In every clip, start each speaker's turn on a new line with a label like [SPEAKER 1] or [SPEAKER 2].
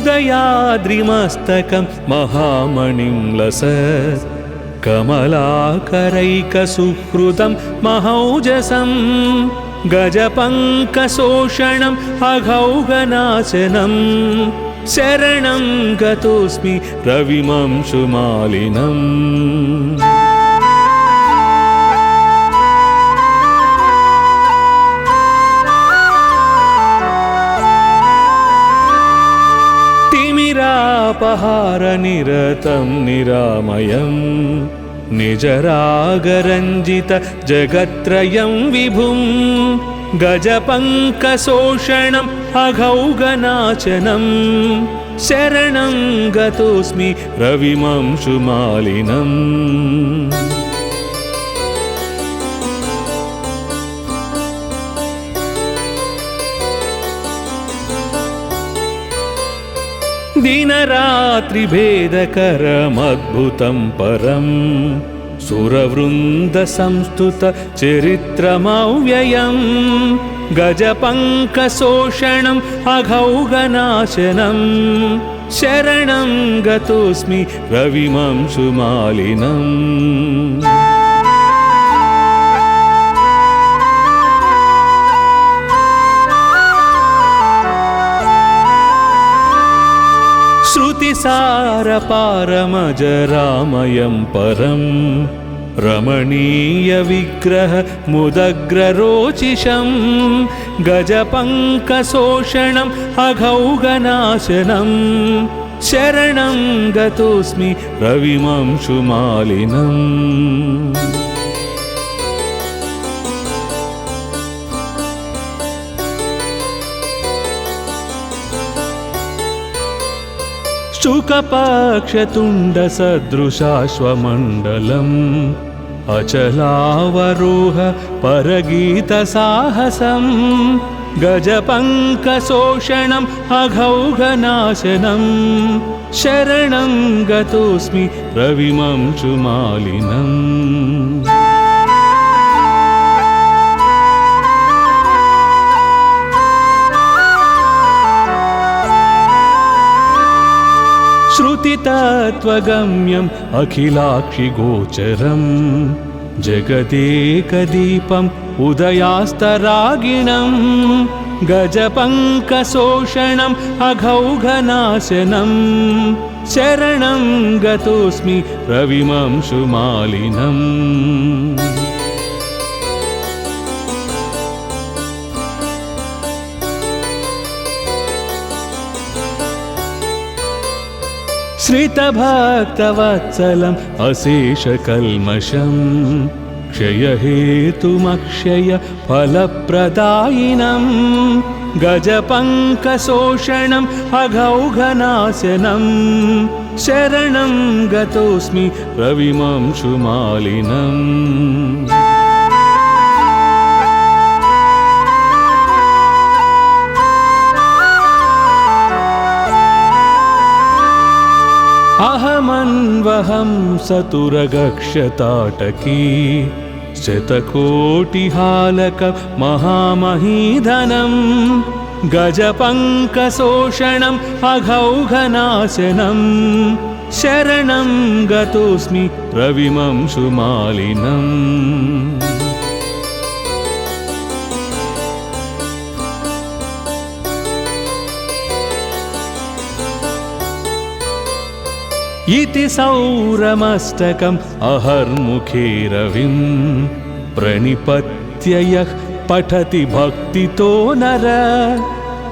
[SPEAKER 1] उदयाद्रिमस्तकं महामणिं लसत् कमलाकरैकसुहृदं महौजसं गजपङ्कशोषणम् अघौघनाशनं शरणं गतोऽस्मि रविमंशुमालिनम्। तिमिरापहारनिरतं निरामयं निजरागरञ्जित जगत्त्रयं विभुं गजपङ्कशोषणम् अघौघनाशनं शरणं गतोऽस्मि रविमंशुमालिनम्। दिनरात्रिभेदकरमद्भुतं परं सुरवृन्दसंस्तुत चरित्रमव्ययं गजपङ्कशोषणम् अघौघनाशनं शरणं गतोऽस्मि रविमंशुमालिनम्। श्रुतिसारपारमजरामयं परं रमणीयविग्रह मुदग्ररोचिषं गजपङ्कशोषणम् अघौघनाशनं शरणं गतोऽस्मि रविमंशुमालिनम्। शुकपक्षतुण्डसदृशाश्वमण्डलम् अचलावरोह परगीतसाहसं गजपङ्कशोषणम् अघौघनाशनं शरणं गतोऽस्मि रविमंशुमालिनम्। श्रुतितत्त्वगम्यम् अखिलाक्षिगोचरं जगदेकदीपम् उदयास्तरागिणं गजपङ्कशोषणम् अघौघनाशनं शरणं गतोऽस्मि रविमंशुमालिनम्। श्रितभक्तवत्सलम् अशेषकल्मषं क्षयहेतुमक्षय फलप्रदायिनं गजपङ्कशोषणम् अघौघनाशनं शरणं गतोऽस्मि रविमंशुमालिनम्। अहमन्वहं सतुरगक्षताटकी शतकोटिहालक महामहीधनं गजपङ्कशोषणम् अघौघनाशनं शरणं गतोऽस्मि रविमंशुमालिनम्। इति सौरमस्तकम् अहर्मुखे रविं प्रणिपत्य यः पठति भक्तितो नर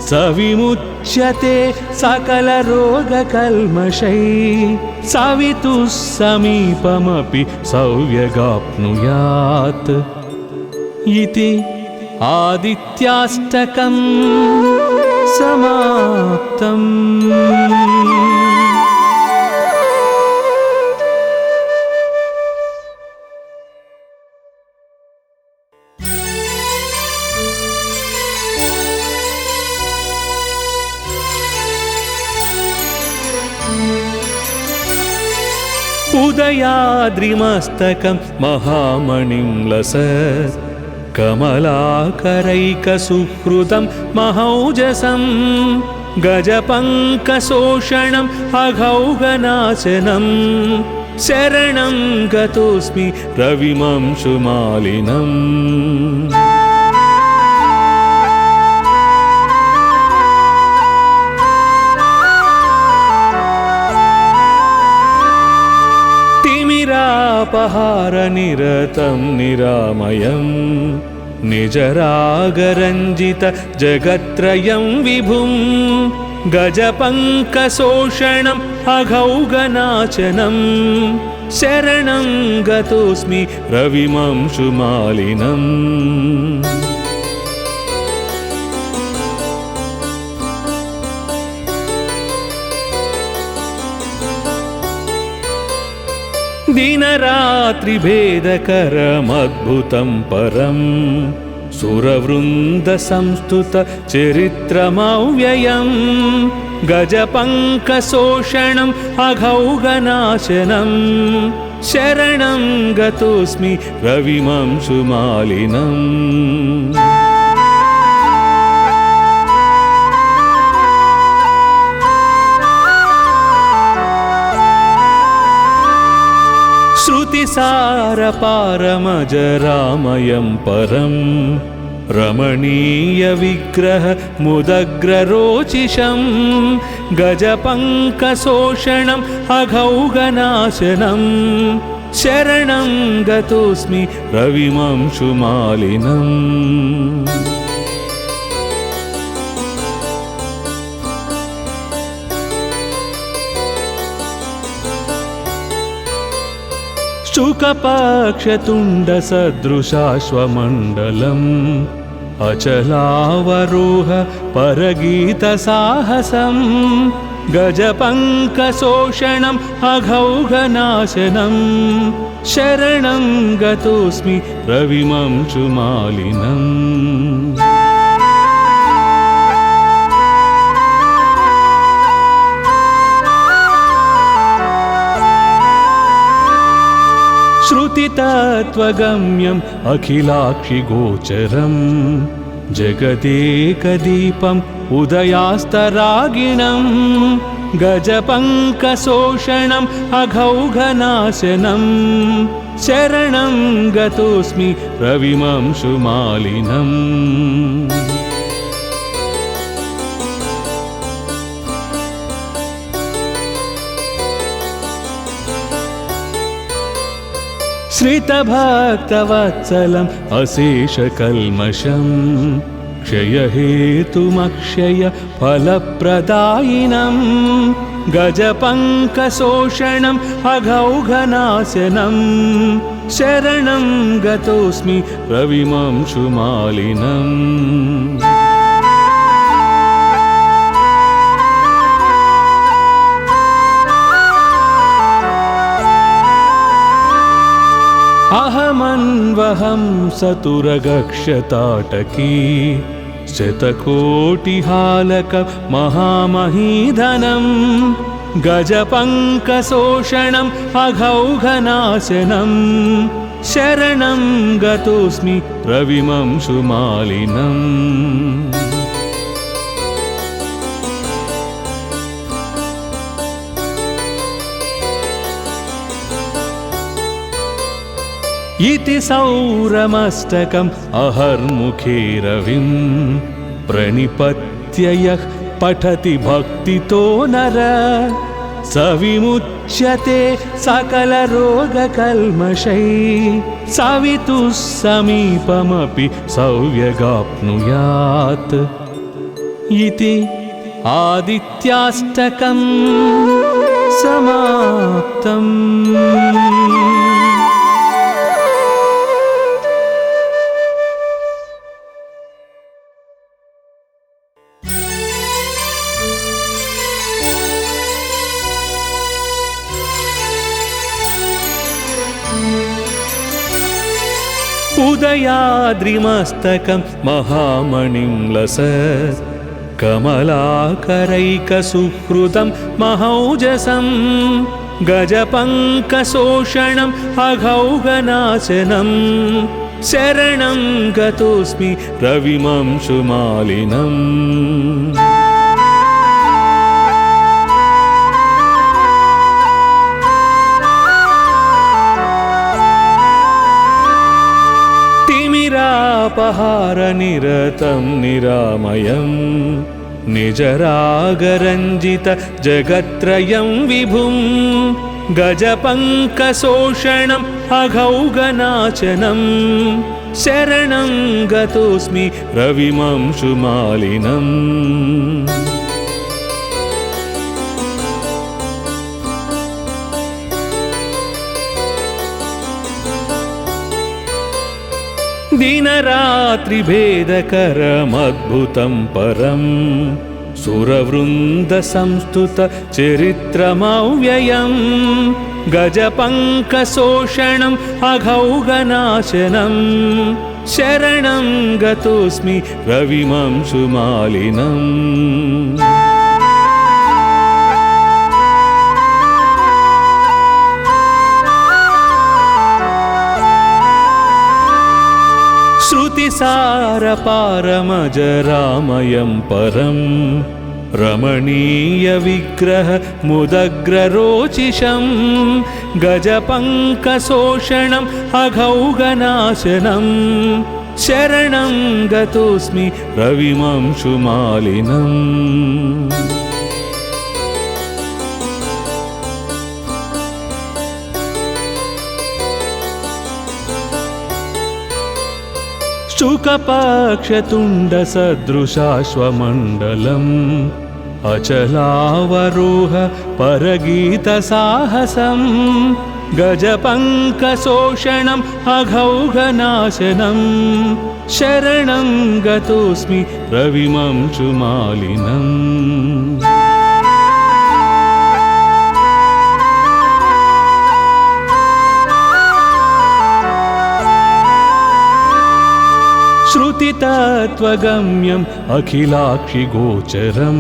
[SPEAKER 1] स विमुच्यते सकलरोगकल्मषैः सवितुः समीपमपि सौव्यगाप्नुयात्। इति आदित्याष्टकं समाप्तम्। उदयाद्रिमस्तकं महामणिं लसत् कमलाकरैकसुहृदं महौजसं गजपङ्कशोषणम् अघौघनाशनं शरणं गतोऽस्मि रविमंशुमालिनम् तिमिरापहारनिरतं निरामयं निजरागरञ्जित जगत्त्रयं विभुं गजपङ्कशोषणम् अघौघनाशनं शरणं गतोऽस्मि रविमंशुमालिनम् दिनरात्रिभेदकरमद्भुतं परं सुरवृन्दसंस्तुतचरित्रमव्ययं गजपङ्कशोषणम् अघौघनाशनं शरणं गतोऽस्मि रविमंशुमालिनम् श्रुतिसारपारमजरामयं परं रमणीयविग्रहमुदग्ररोचिषं गजपङ्कशोषणम् अघौघनाशनं शरणं गतोऽस्मि रविमंशुमालिनम् शुकपक्षतुण्डसदृशाश्वमण्डलम् अचलावरोह परगीतसाहसं गजपङ्कशोषणम् अघौघनाशनं शरणं गतोऽस्मि रविमंशुमालिनम् श्रुतितत्त्वगम्यम् अखिलाक्षिगोचरं जगदेकदीपम् उदयास्तरागिणं गजपङ्कशोषणम् अघौघनाशनं शरणं गतोऽस्मि रविमंशुमालिनम् श्रितभक्तवत्सलम् अशेषकल्मषं क्षयहेतुमक्षय फलप्रदायिनं गजपङ्कशोषणम् अघौघनाशनं शरणं गतोऽस्मि रविमंशुमालिनम् अहमन्वहं सतुरगक्षताटकी शतकोटिहालक महामहीधनं गजपङ्कशोषणम् अघौघनाशनं शरणं गतोऽस्मि रविमंशुमालिनम् इति सौरमस्तकम् अहर्मुखे रविं प्रणिपत्य यः पठति भक्तितो नर स विमुच्यते सकलरोगकल्मषैः सवितुः समीपमपि सौव्यगाप्नुयात् इति आदित्याष्टकं समाप्तम्। उदयाद्रिमस्तकं महामणिं लसत् कमलाकरैकसुहृदं महौजसं गजपङ्कशोषणम् अघौघनाशनं शरणं गतोऽस्मि रविमंशुमालिनम्। तिमिरापहारनिरतं निरामयं निजरागरञ्जित जगत्त्रयं विभुं गजपङ्कशोषणम् अघौगनाशनं शरणं गतोऽस्मि रविमंशुमालिनम् दिनरात्रिभेदकरमद्भुतं परं सुरवृन्दसंस्तुतचरित्रमव्ययं गजपङ्कशोषणम् अघौगनाशनं शरणं गतोऽस्मि रविमंशुमालिनम् श्रुतिसारपारमजरामयं परं रमणीयविग्रह मुदग्ररोचिषं गजपङ्कशोषणम् अघौगनाशनं शरणं गतोऽस्मि रविमंशुमालिनम् शुकपक्षतुण्डसदृशाश्वमण्डलम् अचलावरोह परगीतसाहसं गजपङ्कशोषणम् अघौगनाशनं शरणं गतोऽस्मि रविमंशुमालिनम् श्रुतितत्त्वगम्यम् अखिलाक्षिगोचरं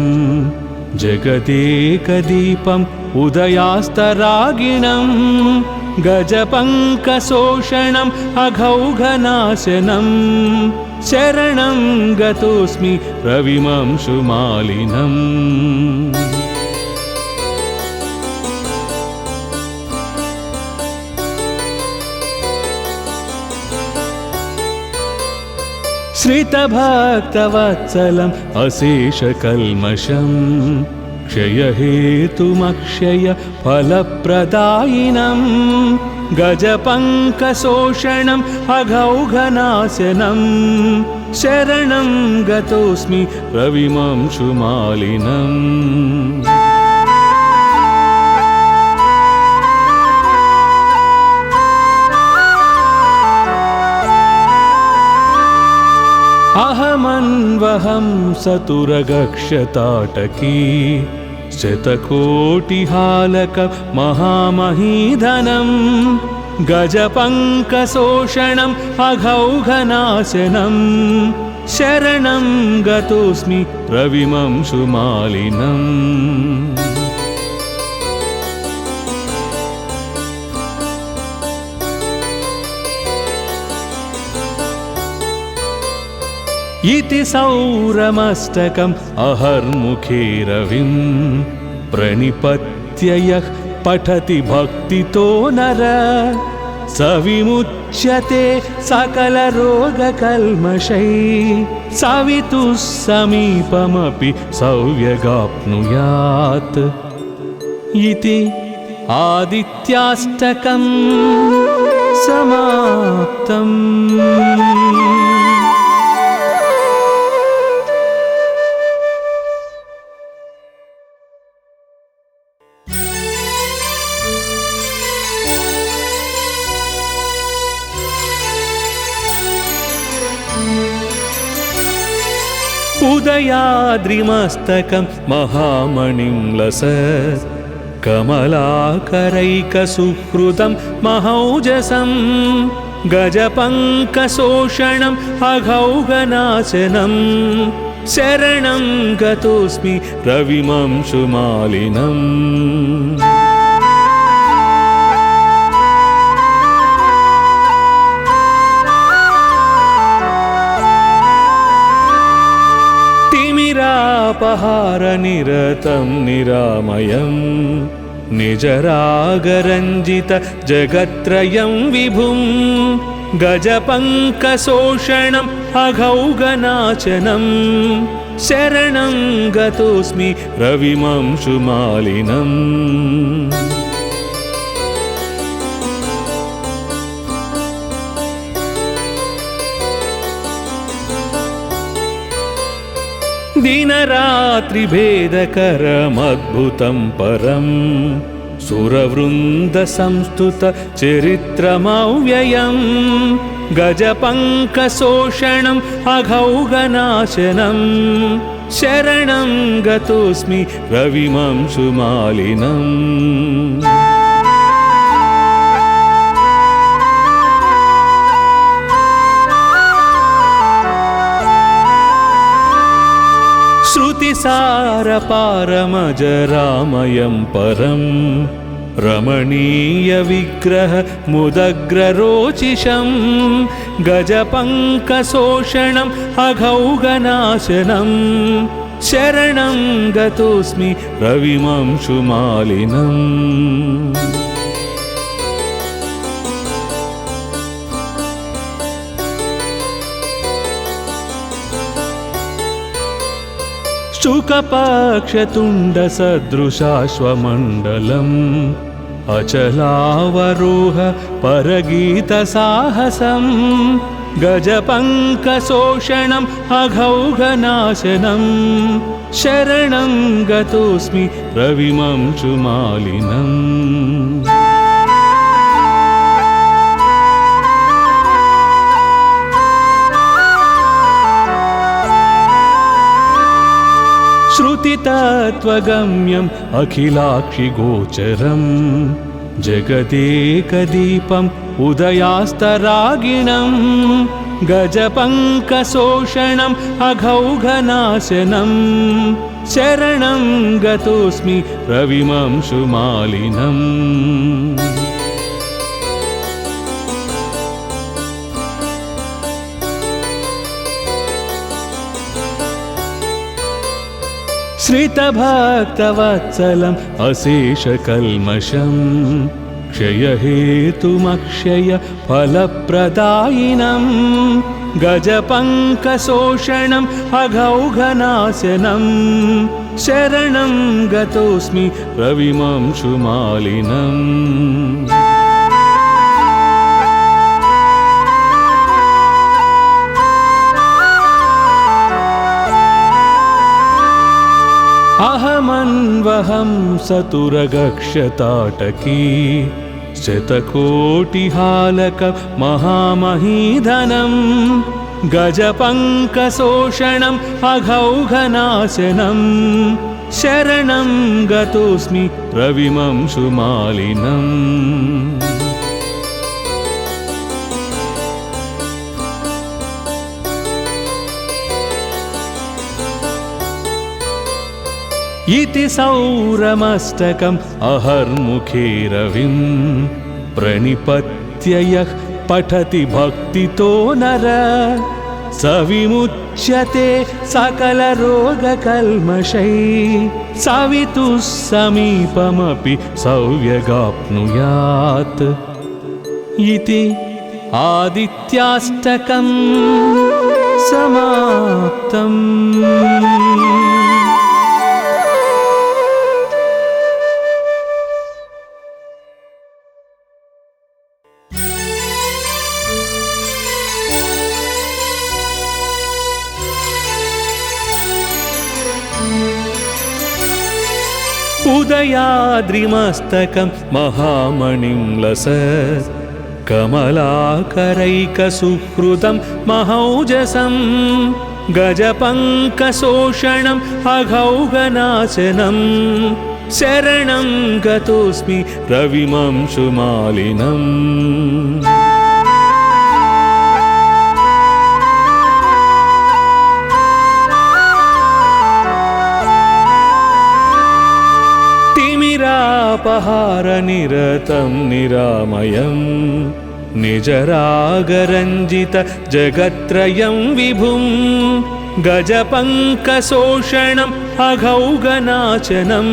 [SPEAKER 1] जगदेकदीपम् उदयास्तरागिणं गजपङ्कशोषणम् अघौगनाशनं शरणं गतोऽस्मि रविमंशुमालिनम् श्रितभक्तवत्सलम् अशेषकल्मषं क्षयहेतुमक्षय फलप्रदायिनं गजपङ्कशोषणम् अघौगनाशनं शरणं गतोऽस्मि रविमंशुमालिनम् अहमन्वहं सतुरगक्षताटकी शतकोटिहालक महामहीधनं गजपङ्कशोषणम् अघौगनाशनं शरणं गतोऽस्मि रविमंशुमालिनम् इति सौरमस्तकम् अहर्मुखे रविं प्रणिपत्य यः पठति भक्तितो नर स विमुच्यते सकलरोगकल्मषैः सवितुः समीपमपि सौव्यगाप्नुयात् इति आदित्याष्टकम् समाप्तम्। उदयाद्रिमस्तकं महामणिं लसत् कमलाकरैकसुहृदं महौजसं गजपङ्कशोषणम् अघौगनाशनं शरणं गतोऽस्मि रविमंशुमालिनम्। तिमिरापहारनिरतं निरामयं निजरागरञ्जित जगत्त्रयं विभुं गजपङ्कशोषणम् अघौघनाशनम् शरणं गतोऽस्मि रविमंशुमालिनम् दिनरात्रिभेदकरमद्भुतं परम् सुरवृन्दसंस्तुतचरित्रमव्ययम् गजपङ्कशोषणम् अघौघनाशनम् शरणं गतोऽस्मि रविमंशुमालिनम् श्रुतिसारपारमजरामयं परं रमणीयविग्रहमुदग्ररोचिषं गजपङ्कशोषणम् अघौघनाशनं शरणं गतोऽस्मि रविमंशुमालिनम् शुकपक्षतुण्डसदृशाश्वमण्डलम् अचलावरोह परगीतसाहसम् गजपङ्कशोषणम् अघौघनाशनम् शरणं गतोऽस्मि रविमंशुमालिनम् श्रुतितत्त्वगम्यम् अखिलाक्षिगोचरम् जगदेकदीपम् उदयास्तरागिणम् गजपङ्कशोषणम् अघौघनाशनम् शरणं गतोऽस्मि रविमंशुमालिनम् श्रितभक्तवत्सलम् अशेषकल्मषम् क्षयहेतुमक्षय फलप्रदायिनम् गजपङ्कशोषणम् अघौघनाशनम् शरणं गतोऽस्मि रविमंशुमालिनम् अहमन्वहं सतुरगक्षताटकी शतकोटिहालक महामहीधनं गजपङ्कशोषणम् अघौघनाशनं शरणं गतोऽस्मि रविमंशुमालिनम् इति सौरमष्टकम् अहर्मुखे रविं प्रणिपत्य यः पठति भक्तितो नर स विमुच्यते सकलरोगकल्मषैः सवितुः समीपमपि सौव्यगाप्नुयात् इति आदित्याष्टकं समाप्तम्। उदयाद्रिमस्तकं महामणिं लसत् कमलाकरैकसुहृदं महौजसं गजपङ्कशोषणम् अघौघनाशनं शरणं गतोऽस्मि रविमंशुमालिनम्। तिमिरापहारनिरतं निरामयं निजरागरञ्जित जगत्त्रयं विभुं गजपङ्कशोषणम् अघौघनाशनं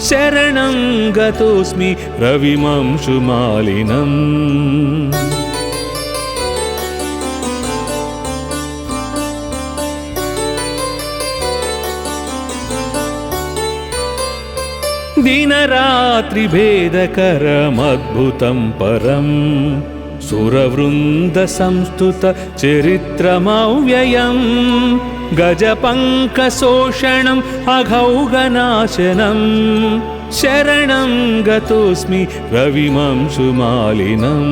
[SPEAKER 1] शरणं गतोऽस्मि रविमंशुमालिनम्। दिनरात्रिभेदकरमद्भुतं परं सुरवृन्दसंस्तुतचरित्रमव्ययं गजपङ्कशोषणम् अघौघनाशनं शरणं गतोऽस्मि रविमंशुमालिनम्।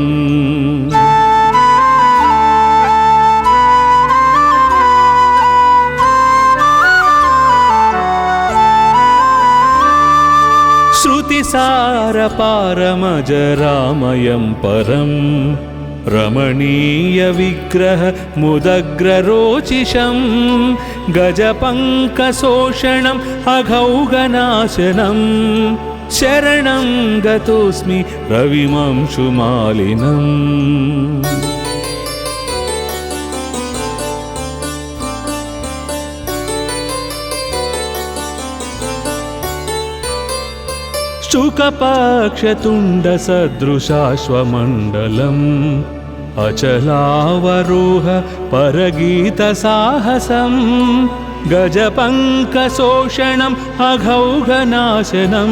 [SPEAKER 1] श्रुतिसारपारमजरामयं परं रमणीयविग्रहमुदग्ररोचिषं गजपङ्कशोषणम् अघौघनाशनं शरणं गतोऽस्मि रविमंशुमालिनम्। शुकपक्षतुण्डसदृशाश्वमण्डलम् अचलावरोह परगीतसाहसं गजपङ्कशोषणम् अघौघनाशनं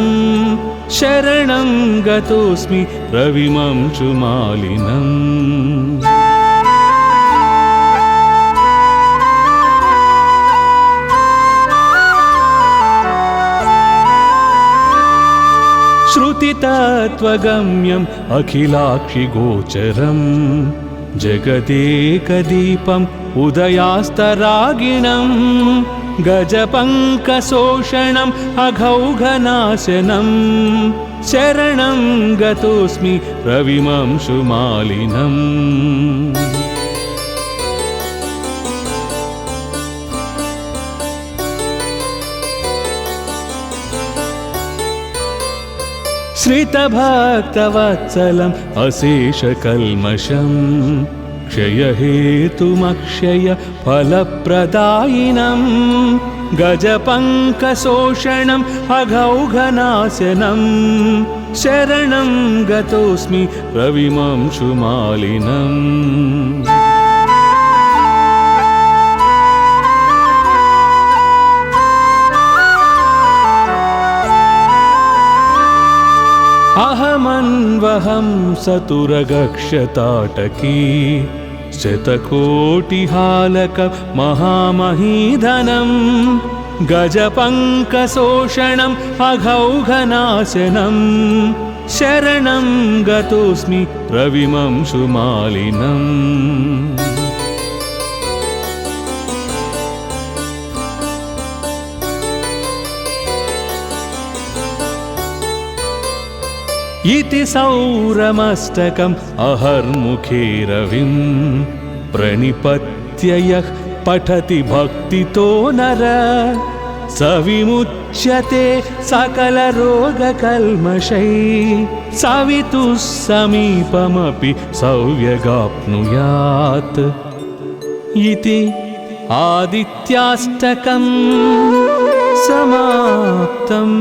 [SPEAKER 1] शरणं गतोऽस्मि रविमंशुमालिनम्। श्रुतितत्त्वगम्यम् अखिलाक्षिगोचरं जगदेकदीपम् उदयास्तरागिणं गजपङ्कशोषणम् अघौघनाशनं शरणं गतोऽस्मि रविमंशुमालिनम्। श्रितभक्तवत्सलम् अशेषकल्मषं क्षयहेतुमक्षय फलप्रदायिनं गजपङ्कशोषणम् अघौघनाशनं शरणं गतोऽस्मि रविमंशुमालिनम्। अहमन्वहं सतुरगक्षताटकी शतकोटिहालक महामहीधनं गजपङ्कशोषणम् अघौघनाशनं शरणं गतोऽस्मि रविमंशुमालिनम्। इति सौरमस्तकम् अहर्मुखे रविं प्रणिपत्य यः पठति भक्तितो नर स विमुच्यते सकलरोगकल्मषैः सवितुः समीपमपि सौव्यगाप्नुयात् इति आदित्याष्टकम् समाप्तम्।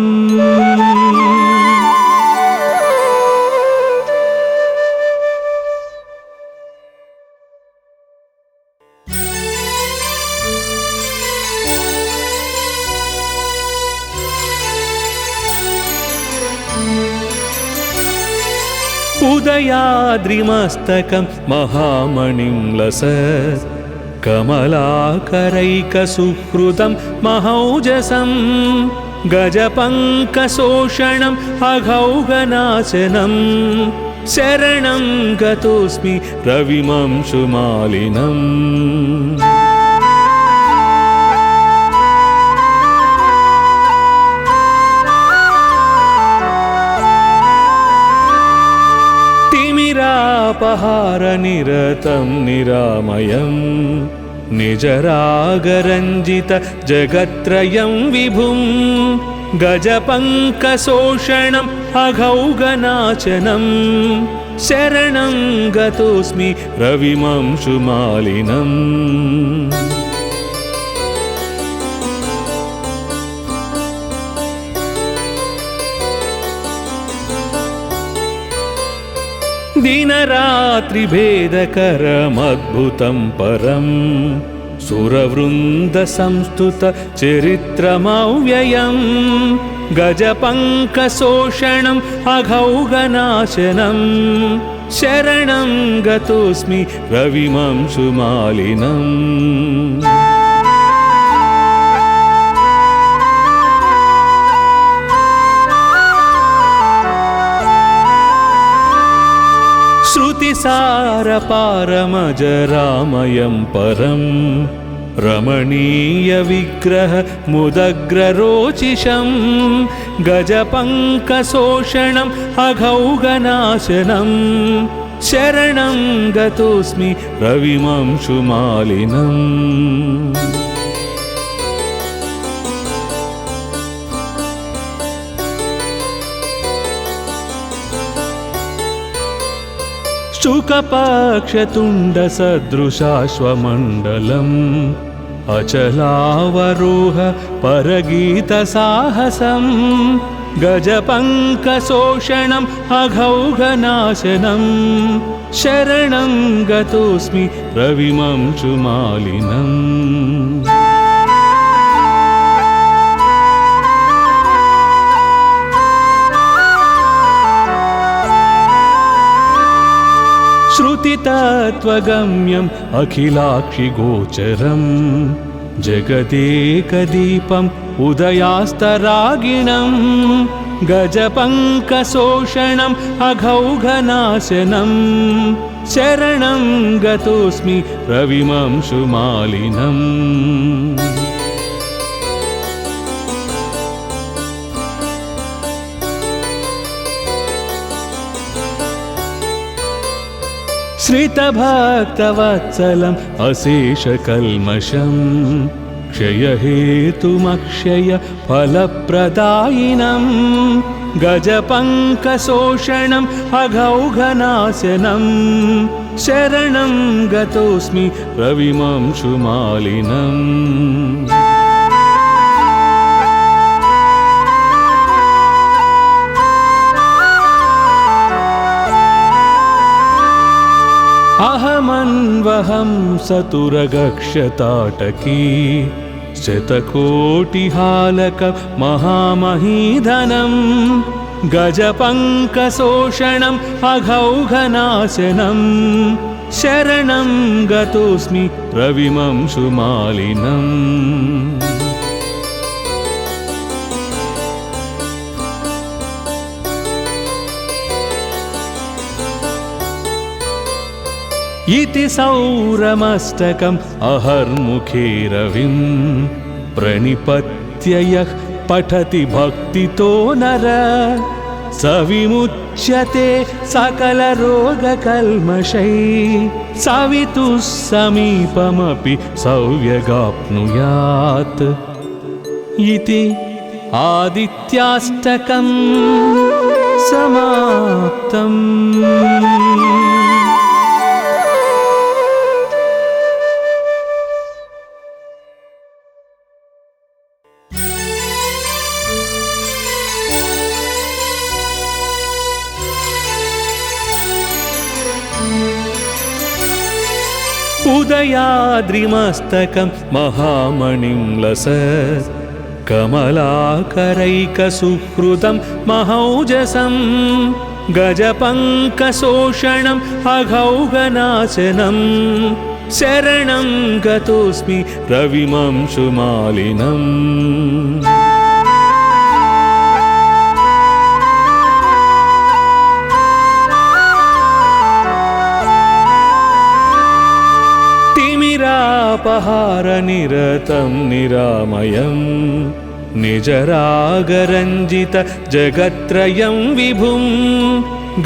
[SPEAKER 1] उदयाद्रिमस्तकं महामणिं लसत् कमलाकरैकसुहृदं महौजसं गजपङ्कशोषणम् अघौघनाशनं शरणं गतोऽस्मि रविमंशुमालिनम्। तिमिरापहारनिरतं निरामयं निजरागरञ्जित जगत्त्रयं विभुं गजपङ्कशोषणम् अघौघनाशनं शरणं गतोऽस्मि रविमंशुमालिनम्। दिनरात्रिभेदकरमद्भुतं परं सुरवृन्दसंस्तुत चरित्रमव्ययम् गजपङ्कशोषणम् अघौघनाशनम् शरणं गतोऽस्मि रविमंशुमालिनम् श्रुतिसारपारमजरामयं परं रमणीयविग्रह मुदग्ररोचिषं गजपङ्कशोषणम् अघौघनाशनं शरणं गतोऽस्मि रविमंशुमालिनम् शुकपक्षतुण्डसदृशाश्वमण्डलम् अचलावरोह परगीतसाहसम् गजपङ्कशोषणम् अघौघनाशनम् शरणं गतोऽस्मि रविमंशुमालिनम् श्रुतितत्त्वगम्यम् अखिलाक्षिगोचरम् जगदेकदीपम् उदयास्तरागिणम् गजपङ्कशोषणम् अघौघनाशनम् शरणं गतोऽस्मि रविमंशुमालिनम् श्रितभक्तवत्सलम् अशेषकल्मषम् क्षयहेतुमक्षय फलप्रदायिनम् गजपङ्कशोषणम् अघौघनाशनम् शरणं गतोऽस्मि रविमंशुमालिनम् अहमन्वहं सतुरगक्षताटकी शतकोटिहालक महामहीधनं गजपङ्कशोषणम् अघौघनाशनं शरणं गतोऽस्मि रविमंशुमालिनम् इति सौरमष्टकम् अहर्मुखे रविं प्रणिपत्य यः पठति भक्तितो नर स विमुच्यते सकलरोगकल्मषैः सवितुः समीपमपि सौव्यगाप्नुयात् इति आदित्याष्टकम् समाप्तम्। उदयाद्रिमस्तकं महामणिं लसत् कमलाकरैकसुहृदं महौजसं गजपङ्कशोषणम् अघौघनाशनं शरणं गतोऽस्मि रविमंशुमालिनम् अपहारनिरतं निरामयं निजरागरञ्जित जगत्त्रयं विभुं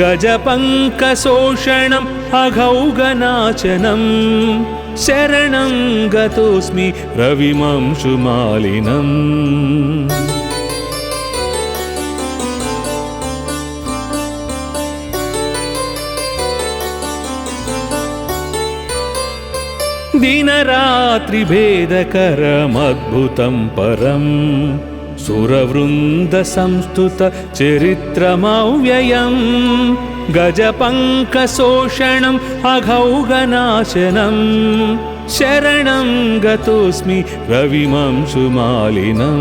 [SPEAKER 1] गजपङ्कशोषणम् अघौघनाशनं शरणं गतोऽस्मि रविमंशुमालिनम् दिनरात्रिभेदकरमद्भुतं परं सुरवृन्दसंस्तुत चरित्रमव्ययं गजपङ्कशोषणम् अघौघनाशनं शरणं गतोऽस्मि रविमंशुमालिनम्।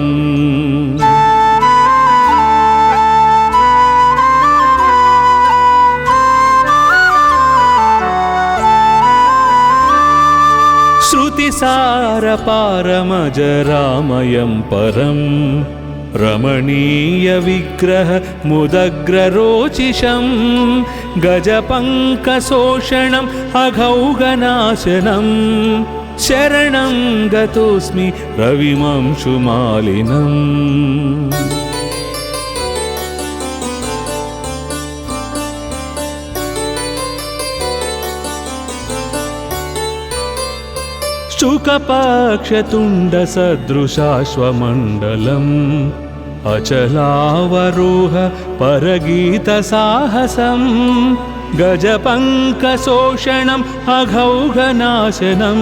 [SPEAKER 1] श्रुतिसारपारमजरामयं परं रमणीयविग्रह मुदग्ररोचिषं गजपङ्कशोषणम् अघौघनाशनं शरणं गतोऽस्मि रविमंशुमालिनम्। शुकपक्षतुण्डसदृशाश्वमण्डलम् अचलावरोह परगीतसाहसं गजपङ्कशोषणम् अघौघनाशनं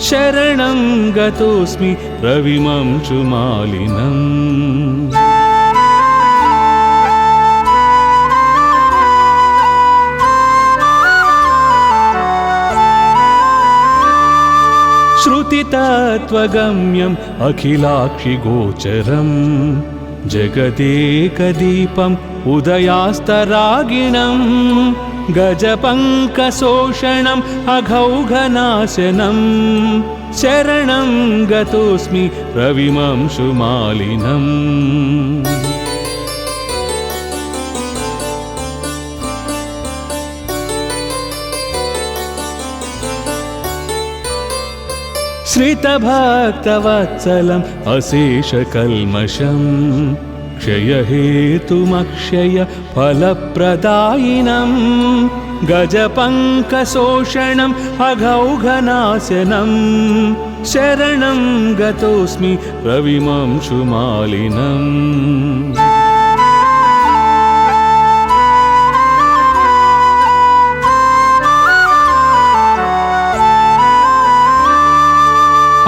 [SPEAKER 1] शरणं गतोऽस्मि रविमंशुमालिनम्। श्रुतितत्त्वगम्यम् अखिलाक्षिगोचरम् जगदेकदीपम् उदयास्तरागिणम् गजपङ्कशोषणम् अघौघनाशनं शरणं गतोऽस्मि रविमंशुमालिनम्। श्रितभक्तवत्सलम् अशेषकल्मषम् क्षयहेतुमक्षय फलप्रदायिनं गजपङ्कशोषणम् अघौघनाशनं शरणं गतोऽस्मि रविमंशुमालिनम्।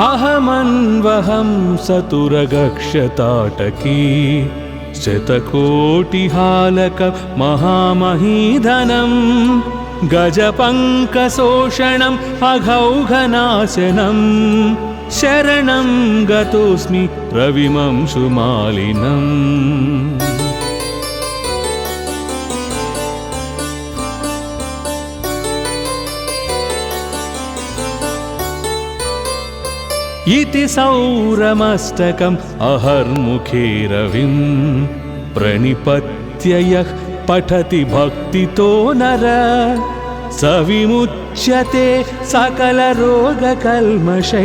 [SPEAKER 1] अहमन्वहं सतुरगक्षताटकी शतकोटिहालक महामहीधनं गजपङ्कशोषणम् अघौघनाशनं शरणं गतोऽस्मि रविमंशुमालिनम्। इति सौरमस्तकम् अहर्मुखे रविं प्रणिपत्य यः पठति भक्तितो नर स विमुच्यते सकलरोगकल्मषैः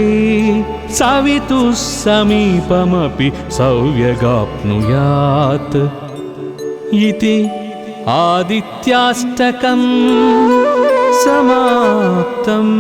[SPEAKER 1] सवितुः समीपमपि सौव्यगाप्नुयात् इति आदित्याष्टकं समाप्तम्।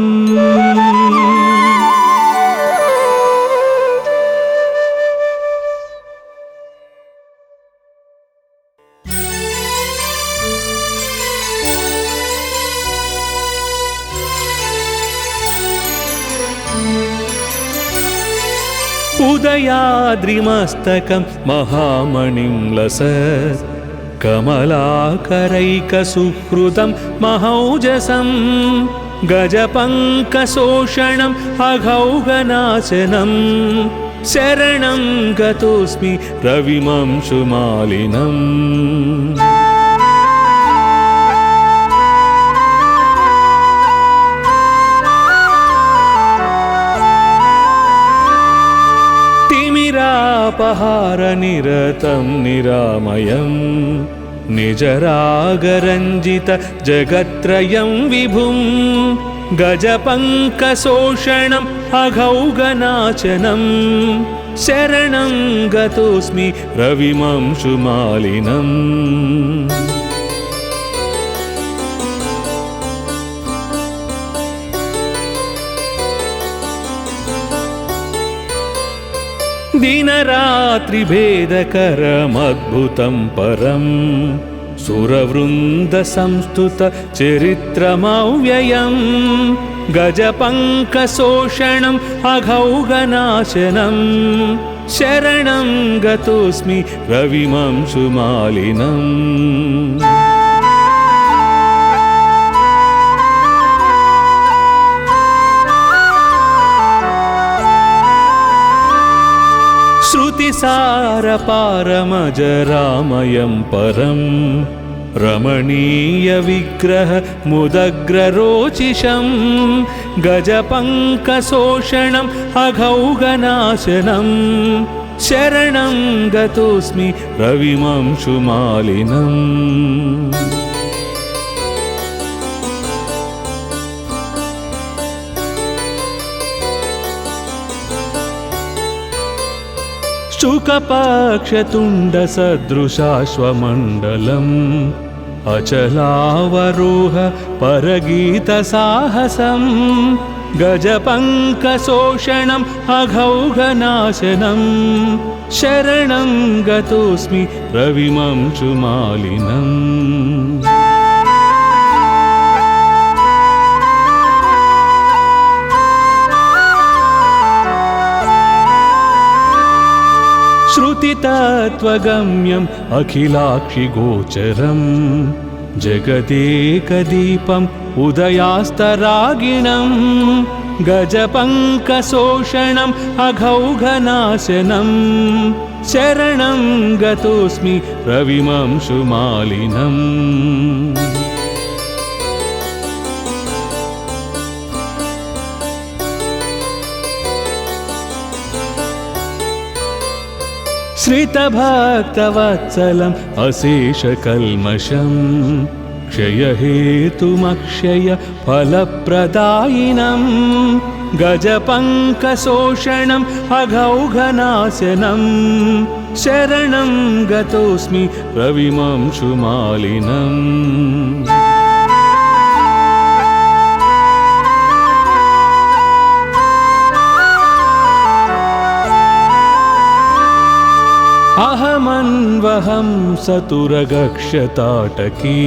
[SPEAKER 1] उदयाद्रिमस्तकं महामणिं लसत् कमलाकरैकसुहृदं महौजसं गजपङ्कशोषणम् अघौघनाशनं शरणं गतोऽस्मि रविमंशुमालिनम्। तिमिरापहारनिरतं निरामयं निजरागरञ्जित जगत्त्रयं विभुं गजपङ्कशोषणम् अघौघनाशनं शरणं गतोऽस्मि रविमंशुमालिनम्। दिनरात्रिभेदकरमद्भुतं परं सुरवृन्दसंस्तुतचरित्रमव्ययं गजपङ्कशोषणम् अघौघनाशनं शरणं गतोऽस्मि रविमंशुमालिनम्। श्रुतिसारपारमजरामयं परं रमणीयविग्रह मुदग्ररोचिषं गजपङ्कशोषणम् अघौघनाशनं शरणं गतोऽस्मि रविमंशुमालिनम्। शुकपक्षतुण्डसदृशाश्वमण्डलम् अचलावरोह परगीतसाहसं गजपङ्कशोषणम् अघौघनाशनं शरणं गतोऽस्मि रविमंशुमालिनम्। श्रुतितत्त्वगम्यम् अखिलाक्षिगोचरं जगदेकदीपम् उदयास्तरागिणं गजपङ्कशोषणम् अघौघनाशनं शरणं गतोऽस्मि रविमंशुमालिनम्। श्रितभक्तवत्सलम् अशेषकल्मषं क्षयहेतुमक्षय फलप्रदायिनं गजपङ्कशोषणम् अघौघनाशनं शरणं गतोऽस्मि रविमंशुमालिनम्। अहमन्वहं सतुरगक्षताटकी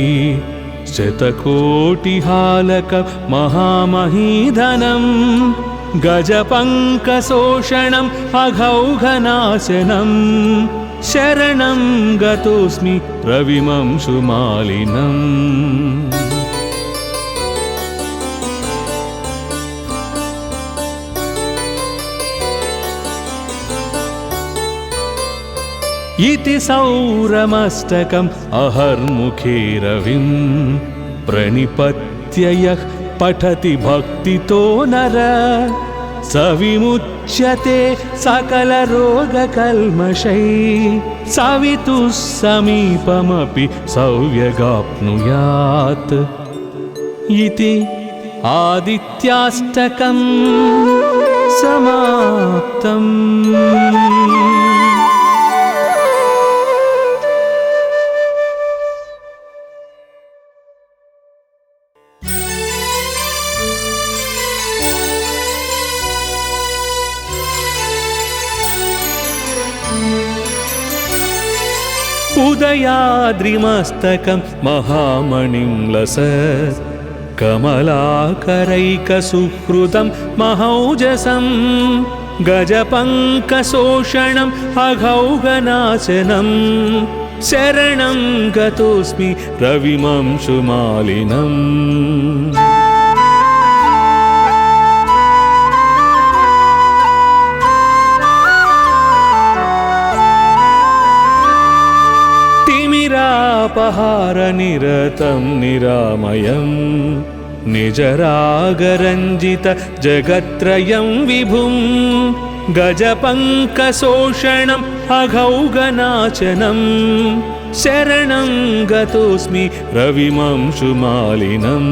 [SPEAKER 1] शतकोटिहालक महामहीधनं गजपङ्कशोषणम् अघौघनाशनं शरणं गतोऽस्मि रविमंशुमालिनम्। इति सौरमष्टकम् अहर्मुखे रविं प्रणिपत्य यः पठति भक्तितो नर स विमुच्यते सकलरोगकल्मषैः सवितुः समीपमपि सौव्यगाप्नुयात्। इति आदित्याष्टकम् समाप्तम्। उदयाद्रिमस्तकं महामणिं लसत् कमलाकरैकसुहृदं महौजसं गजपङ्कशोषणम् अघौघनाशनं शरणं गतोऽस्मि रविमंशुमालिनम्। तिमिरापहारनिरतं निरामयं निजरागरञ्जित जगत्त्रयं विभुं गजपङ्कशोषणम् अघौघनाशनं शरणं गतोऽस्मि रविमंशुमालिनम्।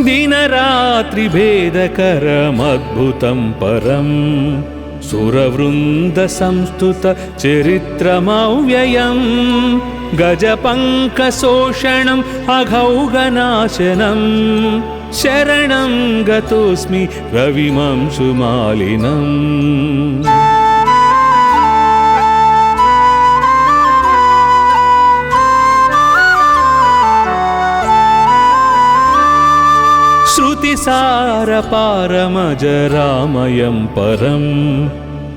[SPEAKER 1] दिनरात्रिभेदकरमद्भुतं परं सुरवृन्दसंस्तुतचरित्रमव्ययं गजपङ्कशोषणम् अघौघनाशनं शरणं गतोऽस्मि रविमंशुमालिनम्। श्रुतिसारपारमजरामयं परं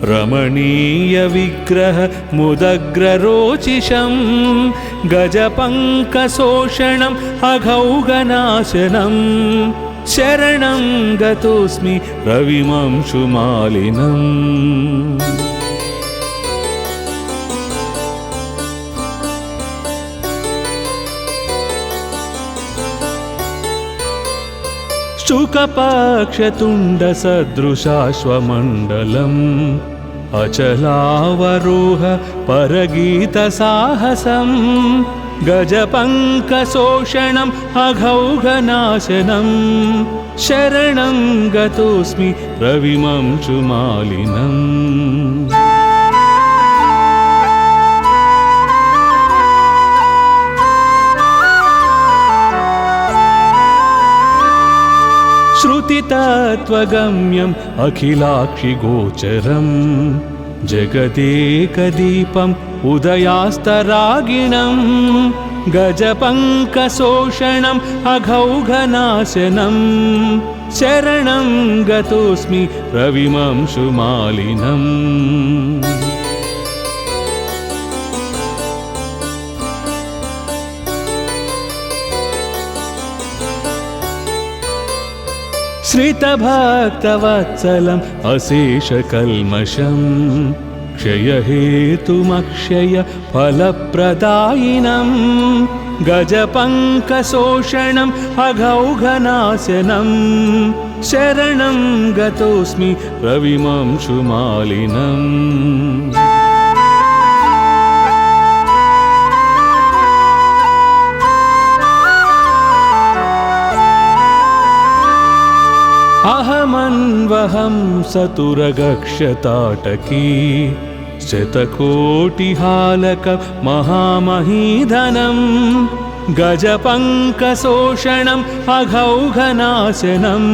[SPEAKER 1] रमणीयविग्रह मुदग्ररोचिषं गजपङ्कशोषणम् अघौगनाशनं शरणं गतोऽस्मि रविमंशुमालिनम्। शुकपक्षतुण्डसदृशाश्वमण्डलम् अचलावरोह परगीतसाहसम् गजपङ्कशोषणम् अघौगनाशनं शरणं गतोऽस्मि रविमंशुमालिनम्। श्रुतितत्त्वगम्यम् अखिलाक्षिगोचरम् जगदेकदीपम् उदयास्तरागिणम् गजपङ्कशोषणम् अघौगनाशनं शरणं गतोऽस्मि रविमंशुमालिनम्। श्रितभक्तवत्सलम् अशेषकल्मषम् क्षयहेतुमक्षय फलप्रदायिनं गजपङ्कशोषणम् अघौगनाशनं शरणं गतोऽस्मि रविमंशुमालिनम्। अहमन्वहं सतुरगक्षताटकी शतकोटिहालक महामहीधनं गजपङ्कशोषणम् अघौगनाशनं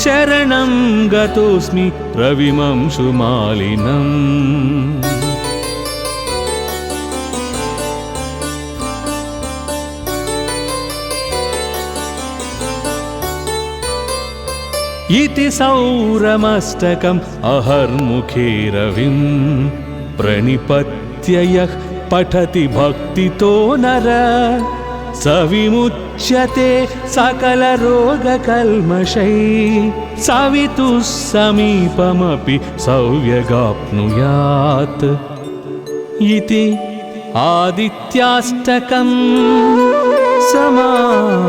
[SPEAKER 1] शरणं गतोऽस्मि रविमंशुमालिनम्। इति सौरमष्टकम् अहर्मुखे रविं प्रणिपत्य यः पठति भक्तितो नर स विमुच्यते सकलरोगकल्मषैः सवितुः समीपमपि सौव्यगाप्नुयात्। इति आदित्याष्टकं समाप्तम्।